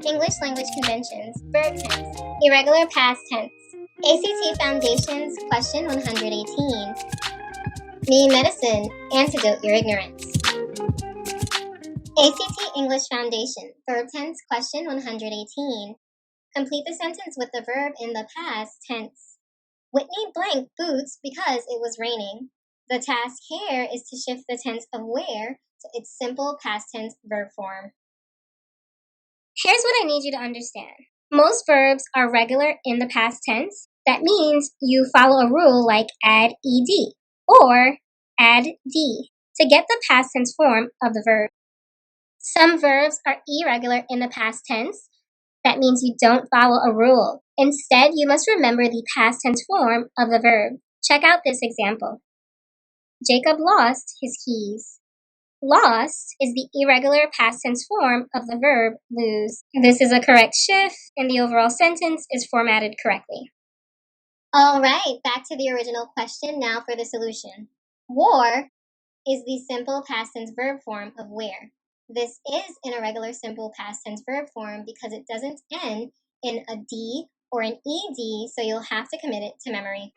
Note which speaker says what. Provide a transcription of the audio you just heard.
Speaker 1: English language conventions, verb tense, irregular past tense. ACT Foundations, question 118. Memedicine, antidote your ignorance. ACT English Foundation, verb tense, question 118. Complete the sentence with the verb in the past tense. Whitney blanked boots because it was raining. The task here is to shift the tense of where to its simple past tense verb form. Here's what I need you to understand. Most verbs are regular in the past tense. That means you follow a rule like add ed or add d to get the past tense form of the verb. Some verbs are irregular in the past tense. That means you don't follow a rule. Instead, you must remember the past tense form of the verb. Check out this example. Jacob lost his keys. Lost is the irregular past tense form of the verb lose. This is a correct shift, and the overall sentence is formatted correctly. All right, back to the original question now for the solution. War is the simple past tense verb form of where. This is an irregular simple past tense verb form because it doesn't end in a D or an ED, so you'll have to commit it to memory.